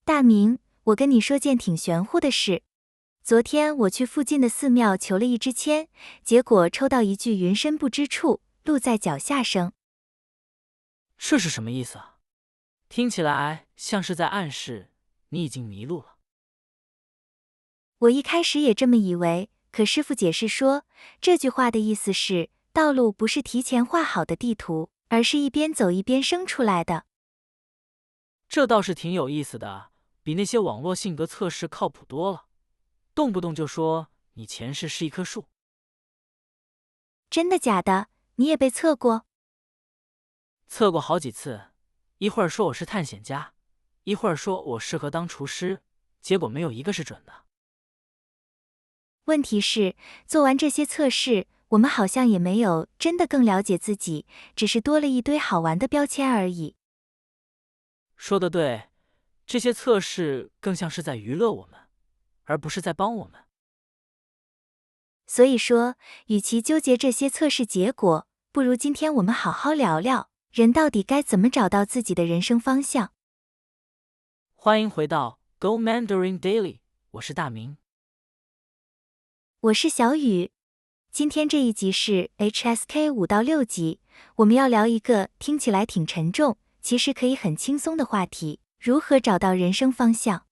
大明，我跟你说件挺玄乎的事。昨天我去附近的寺庙求了一支签，结果抽到一句云深不知处，路在脚下声。这是什么意思啊？听起来像是在暗示你已经迷路了。我一开始也这么以为，可师傅解释说，这句话的意思是，道路不是提前画好的地图，而是一边走一边生出来的。这倒是挺有意思的，比那些网络性格测试靠谱多了，动不动就说你前世是一棵树。真的假的？你也被测过？测过好几次，一会儿说我是探险家，一会儿说我适合当厨师，结果没有一个是准的。问题是，做完这些测试，我们好像也没有真的更了解自己，只是多了一堆好玩的标签而已。说得对，这些测试更像是在娱乐我们，而不是在帮我们。所以说，与其纠结这些测试结果，不如今天我们好好聊聊，人到底该怎么找到自己的人生方向。欢迎回到 Go Mandarin Daily， 我是大明。我是小雨，今天这一集是 HSK 5到6集，我们要聊一个听起来挺沉重，其实可以很轻松的话题：如何找到人生方向。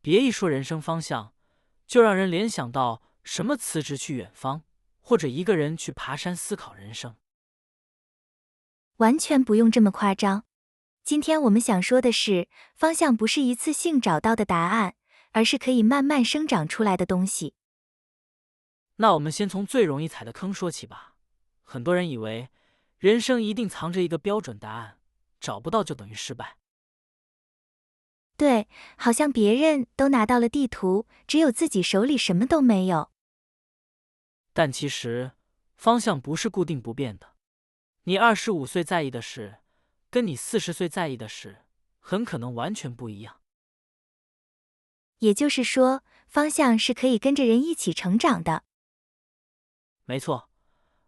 别一说人生方向，就让人联想到什么辞职去远方，或者一个人去爬山思考人生。完全不用这么夸张。今天我们想说的是，方向不是一次性找到的答案，而是可以慢慢生长出来的东西。那我们先从最容易踩的坑说起吧。很多人以为人生一定藏着一个标准答案，找不到就等于失败。对，好像别人都拿到了地图，只有自己手里什么都没有。但其实方向不是固定不变的。你25岁在意的事，跟你40岁在意的事，很可能完全不一样。也就是说，方向是可以跟着人一起成长的。没错，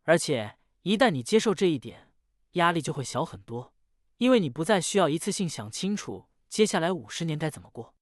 而且一旦你接受这一点，压力就会小很多，因为你不再需要一次性想清楚接下来50年该怎么过。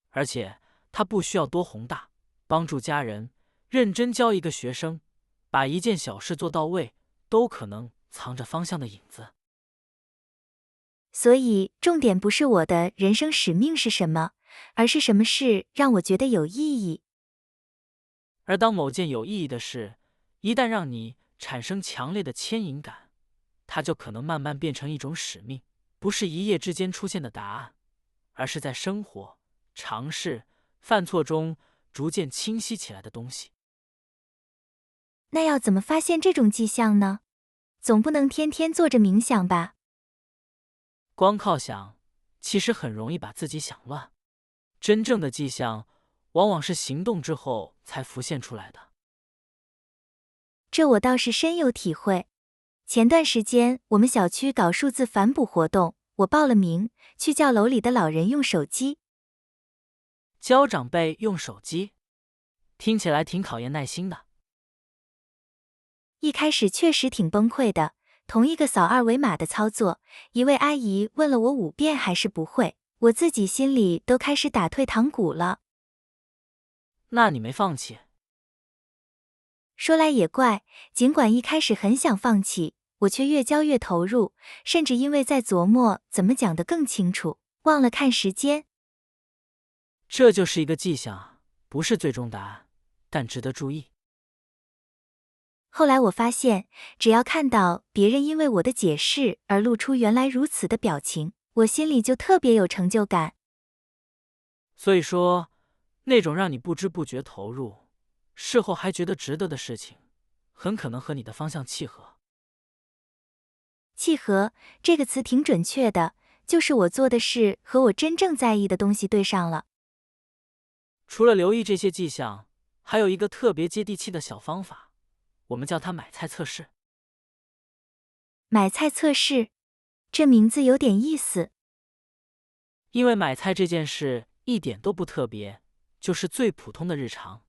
而且它不需要多宏大，帮助家人，认真教一个学生，把一件小事做到位，都可能藏着方向的影子。所以，重点不是我的人生使命是什么，而是什么事让我觉得有意义。而当某件有意义的事，一旦让你产生强烈的牵引感，它就可能慢慢变成一种使命，不是一夜之间出现的答案，而是在生活、尝试、犯错中逐渐清晰起来的东西。那要怎么发现这种迹象呢？总不能天天坐着冥想吧？光靠想，其实很容易把自己想乱。真正的迹象，往往是行动之后才浮现出来的。这我倒是深有体会。前段时间我们小区搞数字反哺活动，我报了名，去教楼里的老人用手机。教长辈用手机，听起来挺考验耐心的。一开始确实挺崩溃的，同一个扫二维码的操作，一位阿姨问了我5遍还是不会，我自己心里都开始打退堂鼓了。那你没放弃？说来也怪，尽管一开始很想放弃，我却越教越投入，甚至因为在琢磨怎么讲得更清楚，忘了看时间。这就是一个迹象，不是最终答案，但值得注意。后来我发现，只要看到别人因为我的解释而露出原来如此的表情，我心里就特别有成就感。所以说，那种让你不知不觉投入，事后还觉得值得的事情，很可能和你的方向契合。契合这个词挺准确的，就是我做的事和我真正在意的东西对上了。除了留意这些迹象，还有一个特别接地气的小方法，我们叫它买菜测试。买菜测试，这名字有点意思。因为买菜这件事一点都不特别，就是最普通的日常。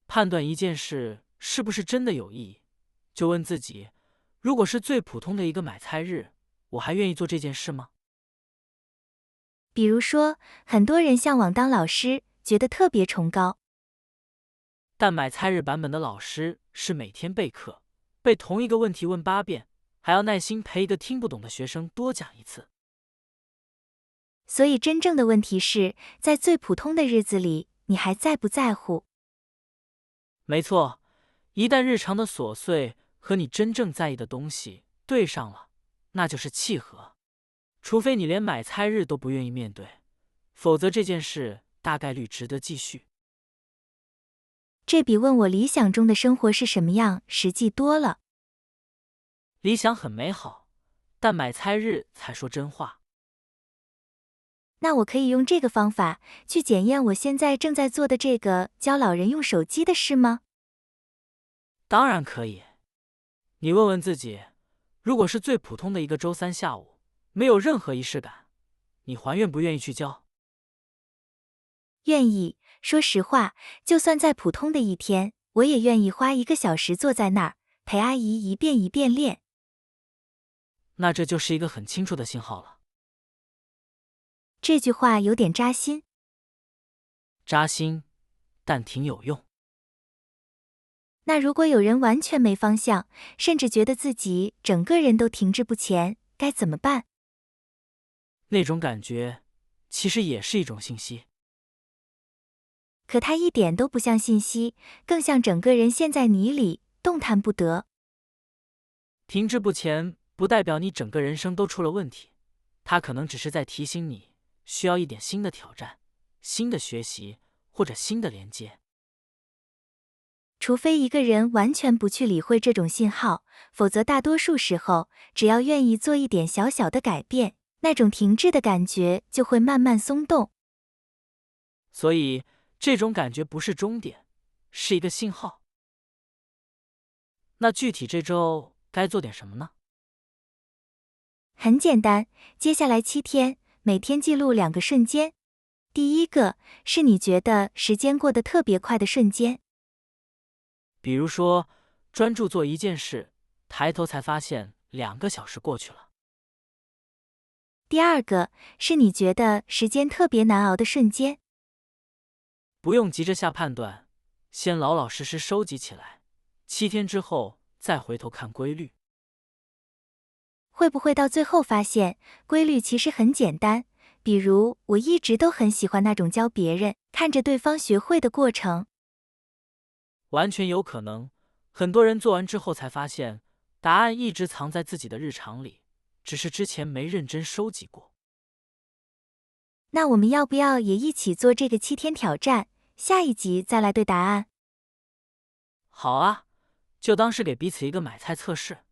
判断一件事是不是真的有意义，就问自己，如果是最普通的一个买菜日，我还愿意做这件事吗？比如说，很多人向往当老师，觉得特别崇高。但买菜日版本的老师是每天备课，被同一个问题问8遍，还要耐心陪一个听不懂的学生多讲一次。所以真正的问题是，在最普通的日子里，你还在不在乎？没错，一旦日常的琐碎和你真正在意的东西对上了，那就是契合。除非你连买菜日都不愿意面对，否则这件事大概率值得继续。这比问我理想中的生活是什么样实际多了。理想很美好，但买菜日才说真话。那我可以用这个方法去检验我现在正在做的这个教老人用手机的事吗？当然可以。你问问自己，如果是最普通的一个周三下午，没有任何仪式感，你还愿不愿意去教？愿意。说实话，就算再普通的一天，我也愿意花1个小时坐在那儿，陪阿姨一遍一遍练。那这就是一个很清楚的信号了。这句话有点扎心。扎心，但挺有用。那如果有人完全没方向，甚至觉得自己整个人都停滞不前，该怎么办？那种感觉其实也是一种信息。可它一点都不像信息，更像整个人陷在泥里，动弹不得。停滞不前不代表你整个人生都出了问题，它可能只是在提醒你需要一点新的挑战、新的学习或者新的连接。除非一个人完全不去理会这种信号，否则大多数时候，只要愿意做一点小小的改变，那种停滞的感觉就会慢慢松动。所以，这种感觉不是终点，是一个信号。那具体这周该做点什么呢？很简单，接下来7天，每天记录2个瞬间。第一个是你觉得时间过得特别快的瞬间，比如说，专注做一件事，抬头才发现2个小时过去了。第二个是你觉得时间特别难熬的瞬间，不用急着下判断，先老老实实收集起来，7天之后再回头看规律。会不会到最后发现规律其实很简单？比如我一直都很喜欢那种教别人看着对方学会的过程。完全有可能，很多人做完之后才发现，答案一直藏在自己的日常里，只是之前没认真收集过。那我们要不要也一起做这个7天挑战？下一集再来对答案。好啊，就当是给彼此一个买菜测试，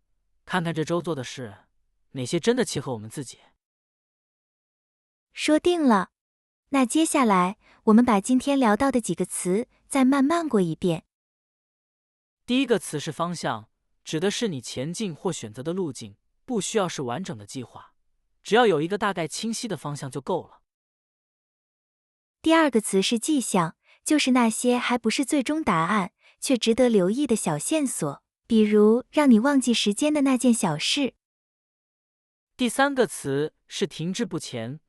看看这周做的事，哪些真的契合我们自己。说定了。那接下来我们把今天聊到的几个词再慢慢过一遍。第一个词是方向，指的是你前进或选择的路径，不需要是完整的计划，只要有一个大概清晰的方向就够了。第二个词是迹象，就是那些还不是最终答案，却值得留意的小线索，比如让你忘记时间的那件小事。第三个词是停滞不前，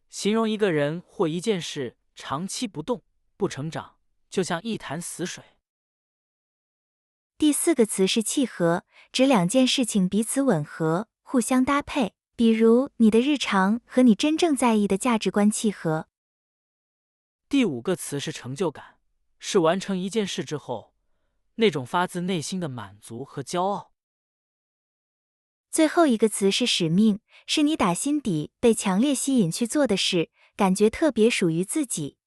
形容一个人或一件事长期不动、不成长，就像一潭死水。第四个词是契合，指2件事情彼此吻合，互相搭配，比如你的日常和你真正在意的价值观契合。第五个词是成就感，是完成一件事之后，那种发自内心的满足和骄傲。最后一个词是使命，是你打心底被强烈吸引去做的事，感觉特别属于自己。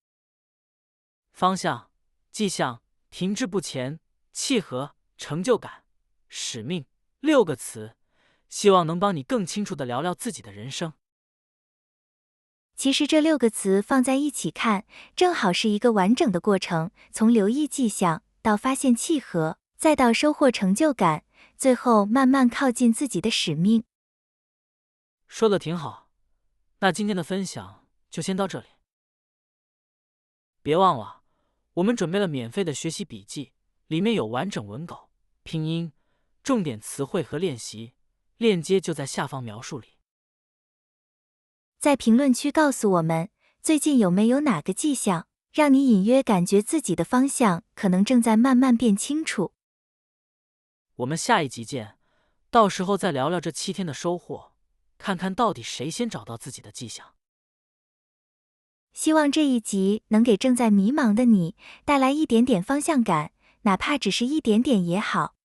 方向、迹象、停滞不前、契合、成就感、使命，6个词，希望能帮你更清楚地聊聊自己的人生。其实这6个词放在一起看，正好是一个完整的过程，从留意迹象到发现契合，再到收获成就感，最后慢慢靠近自己的使命。说得挺好，那今天的分享就先到这里。别忘了，我们准备了免费的学习笔记，里面有完整文稿、拼音、重点词汇和练习，链接就在下方描述里。在评论区告诉我们，最近有没有哪个迹象，让你隐约感觉自己的方向可能正在慢慢变清楚。我们下一集见，到时候再聊聊这7天的收获，看看到底谁先找到自己的迹象。希望这一集能给正在迷茫的你带来一点点方向感，哪怕只是一点点也好。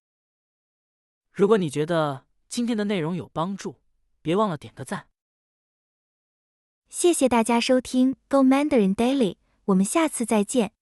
如果你觉得今天的内容有帮助，别忘了点个赞。谢谢大家收听 Go Mandarin Daily，我们下次再见。